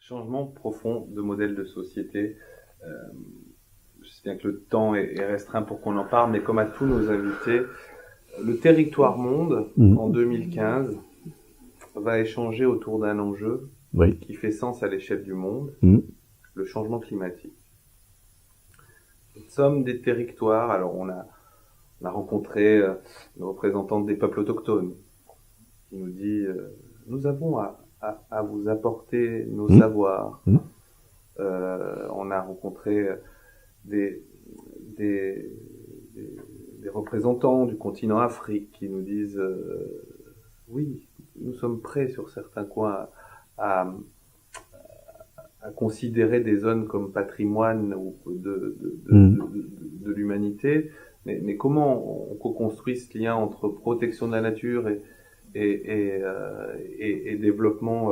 Changement profond de modèle de société. Euh, je sais bien que le temps est restreint pour qu'on en parle, mais comme à tous nos invités, le territoire monde, en 2015, va échanger autour d'un enjeu qui fait sens à l'échelle du monde, le changement climatique. Nous sommes des territoires, alors on a rencontré une représentante des peuples autochtones qui nous dit nous avons à vous apporter nos savoirs. On a rencontré des représentants du continent Afrique qui nous disent oui, nous sommes prêts sur certains coins à considérer des zones comme patrimoine ou de l'humanité, mais comment on co-construit ce lien entre protection de la nature et développement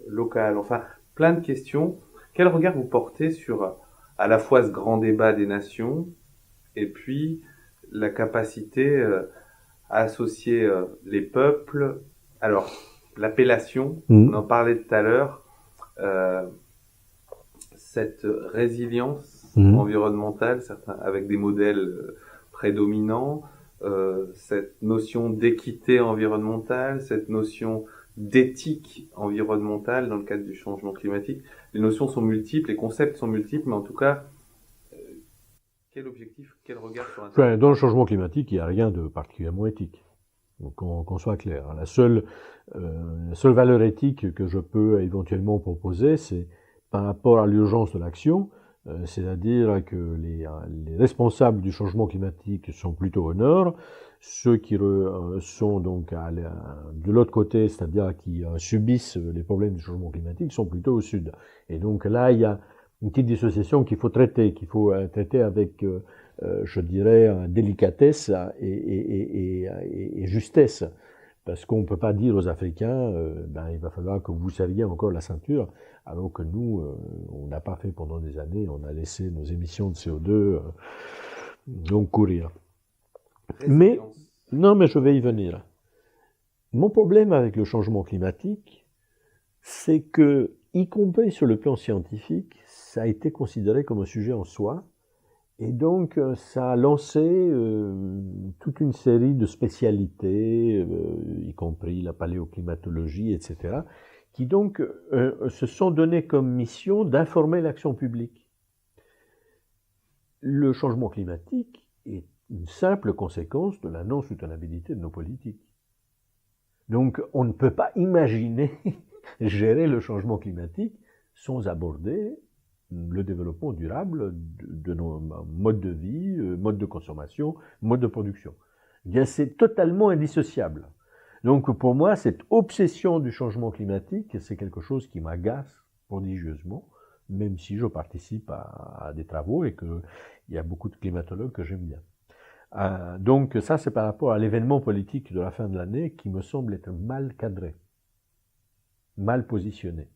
local. Enfin, plein de questions. Quel regard vous portez sur à la fois ce grand débat des nations et puis la capacité à associer les peuples. Alors, l'appellation, on en parlait tout à l'heure, cette résilience environnementale, avec des modèles prédominants, cette notion d'équité environnementale, cette notion d'éthique environnementale dans le cadre du changement climatique. Les notions sont multiples, les concepts sont multiples, mais en tout cas, quel objectif, quel regard sur un... Dans le changement climatique, il n'y a rien de particulièrement éthique. Donc, qu'on soit clair. La seule valeur éthique que je peux éventuellement proposer, c'est par rapport à l'urgence de l'action, c'est-à-dire que les responsables du changement climatique sont plutôt au nord, ceux qui sont donc de l'autre côté, c'est-à-dire qui subissent les problèmes du changement climatique, sont plutôt au sud. Et donc là, il y a une petite dissociation qu'il faut traiter avec, je dirais, délicatesse et justesse. Parce qu'on ne peut pas dire aux Africains, il va falloir que vous serriez encore la ceinture, alors que nous, on n'a pas fait pendant des années, on a laissé nos émissions de CO2 donc courir. Mais je vais y venir. Mon problème avec le changement climatique, c'est que, y compris sur le plan scientifique, ça a été considéré comme un sujet en soi, et donc ça a lancé toute une série de spécialités, y compris la paléoclimatologie, etc., qui donc se sont données comme mission d'informer l'action publique. Le changement climatique est une simple conséquence de la non-soutenabilité de nos politiques. Donc on ne peut pas imaginer gérer le changement climatique sans aborder le développement durable de nos modes de vie, modes de consommation, modes de production. Bien, c'est totalement indissociable. Donc pour moi, cette obsession du changement climatique, c'est quelque chose qui m'agace prodigieusement, même si je participe à des travaux et qu'il y a beaucoup de climatologues que j'aime bien. Donc ça, c'est par rapport à l'événement politique de la fin de l'année qui me semble être mal cadré, mal positionné.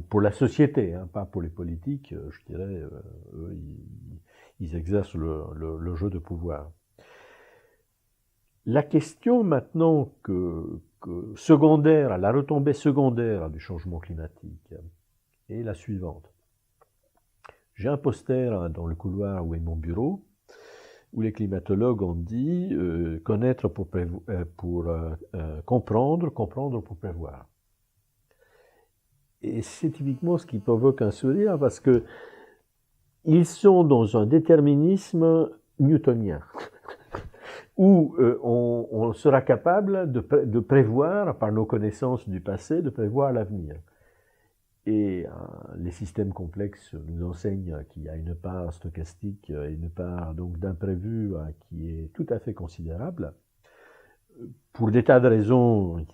Pour la société, pas pour les politiques, je dirais, eux, ils exercent le jeu de pouvoir. La question maintenant secondaire, la retombée secondaire du changement climatique est la suivante. J'ai un poster dans le couloir où est mon bureau, où les climatologues ont dit connaître pour comprendre, comprendre pour prévoir. Et c'est typiquement ce qui provoque un sourire, parce que ils sont dans un déterminisme newtonien, où on sera capable de prévoir, par nos connaissances du passé, de prévoir l'avenir. Et les systèmes complexes nous enseignent qu'il y a une part stochastique et une part donc d'imprévu qui est tout à fait considérable. Pour des tas de raisons,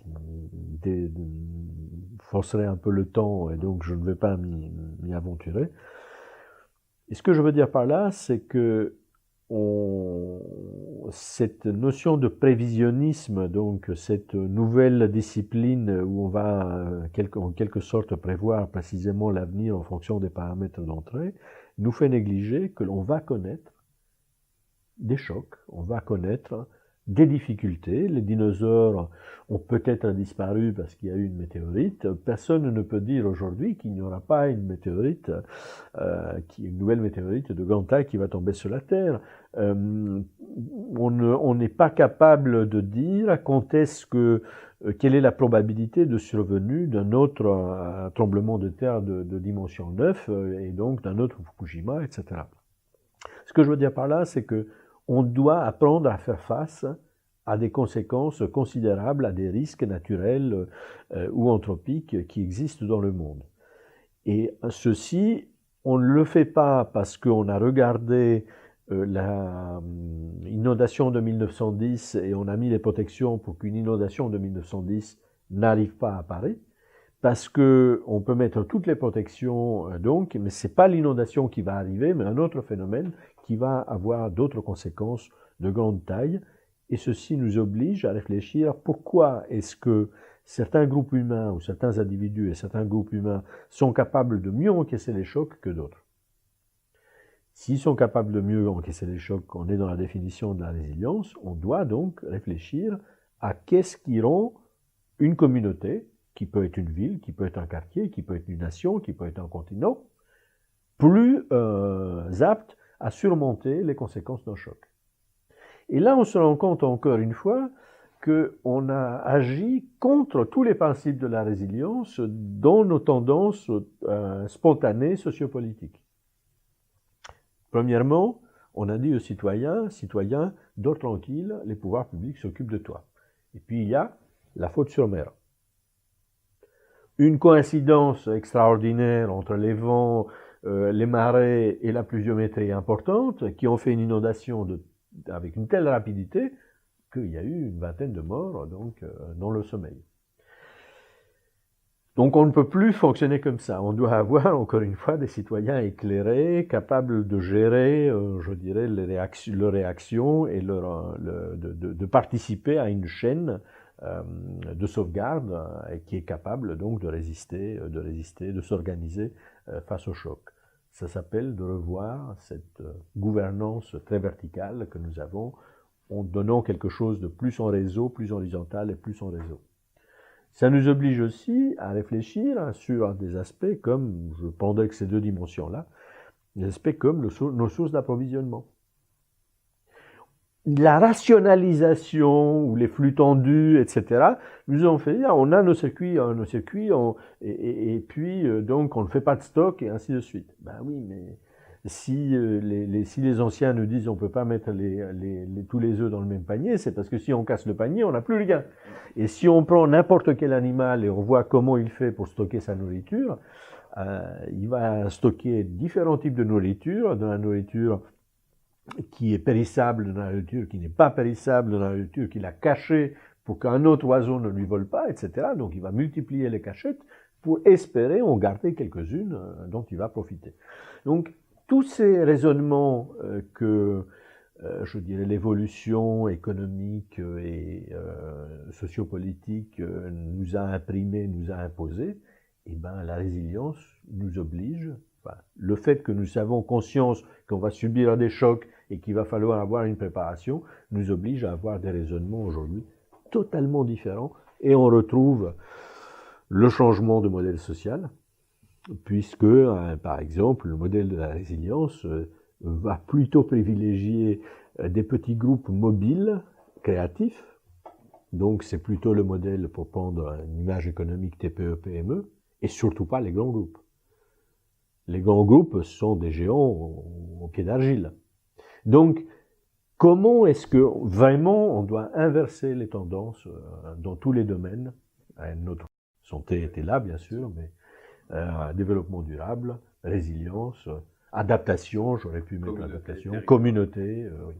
forcerait un peu le temps, et donc je ne vais pas m'y aventurer. Et ce que je veux dire par là, c'est que cette notion de prévisionnisme, donc cette nouvelle discipline où on va en quelque sorte prévoir précisément l'avenir en fonction des paramètres d'entrée, nous fait négliger que l'on va connaître des chocs, on va connaître des difficultés. Les dinosaures ont peut-être disparu parce qu'il y a eu une météorite. Personne ne peut dire aujourd'hui qu'il n'y aura pas une météorite, une nouvelle météorite de grande taille qui va tomber sur la Terre. On n'est pas capable de dire quelle est la probabilité de survenue d'un autre tremblement de terre de dimension 9 et donc d'un autre Fukushima, etc. Ce que je veux dire par là, c'est que on doit apprendre à faire face à des conséquences considérables, à des risques naturels ou anthropiques qui existent dans le monde. Et ceci, on ne le fait pas parce qu'on a regardé l'inondation de 1910 et on a mis les protections pour qu'une inondation de 1910 n'arrive pas à Paris, parce qu'on peut mettre toutes les protections donc, mais c'est pas l'inondation qui va arriver, mais un autre phénomène qui va avoir d'autres conséquences de grande taille, et ceci nous oblige à réfléchir pourquoi est-ce que certains groupes humains ou certains individus et certains groupes humains sont capables de mieux encaisser les chocs que d'autres. S'ils sont capables de mieux encaisser les chocs, on est dans la définition de la résilience, on doit donc réfléchir à qu'est-ce qui rend une communauté, qui peut être une ville, qui peut être un quartier, qui peut être une nation, qui peut être un continent, plus apte à surmonter les conséquences d'un choc. Et là, on se rend compte encore une fois qu'on a agi contre tous les principes de la résilience dans nos tendances spontanées sociopolitiques. Premièrement, on a dit aux citoyens, dors tranquille, les pouvoirs publics s'occupent de toi. Et puis il y a la faute sur mer. Une coïncidence extraordinaire entre les vents, les marées et la pluviométrie importante qui ont fait une inondation avec une telle rapidité qu'il y a eu une vingtaine de morts donc, dans le sommeil. Donc on ne peut plus fonctionner comme ça. On doit avoir, encore une fois, des citoyens éclairés, capables de gérer, je dirais, leurs réactions et de participer à une chaîne de sauvegarde qui est capable donc de résister, de s'organiser face au choc. Ça s'appelle de revoir cette gouvernance très verticale que nous avons en donnant quelque chose de plus en réseau, plus horizontal et plus en réseau. Ça nous oblige aussi à réfléchir sur des aspects comme, je prendrai que ces deux dimensions-là, des aspects comme nos sources d'approvisionnement. La rationalisation ou les flux tendus, etc., nous ont fait dire on a nos circuits, et puis donc on ne fait pas de stock et ainsi de suite. Ben oui, mais si les anciens nous disent on peut pas mettre tous les œufs dans le même panier, c'est parce que si on casse le panier, on n'a plus rien. Et si on prend n'importe quel animal et on voit comment il fait pour stocker sa nourriture, il va stocker différents types de la nourriture qui est périssable, de la nourriture qui n'est pas périssable, de la nourriture qu'il a cachée pour qu'un autre oiseau ne lui vole pas, etc. Donc il va multiplier les cachettes pour espérer en garder quelques-unes dont il va profiter. Donc tous ces raisonnements je dirais, l'évolution économique et sociopolitique nous a imprimés, nous a imposés, et ben la résilience nous oblige. Enfin, le fait que nous avons conscience qu'on va subir des chocs et qu'il va falloir avoir une préparation nous oblige à avoir des raisonnements aujourd'hui totalement différents, et on retrouve le changement de modèle social, puisque, par exemple, le modèle de la résilience va plutôt privilégier des petits groupes mobiles, créatifs. Donc c'est plutôt le modèle pour prendre une image économique TPE-PME, et surtout pas les grands groupes. Les grands groupes sont des géants au pied d'argile. Donc, comment est-ce que vraiment on doit inverser les tendances dans tous les domaines? Notre santé était là, bien sûr, mais développement durable, résilience, adaptation, j'aurais pu mettre adaptation, communauté, oui.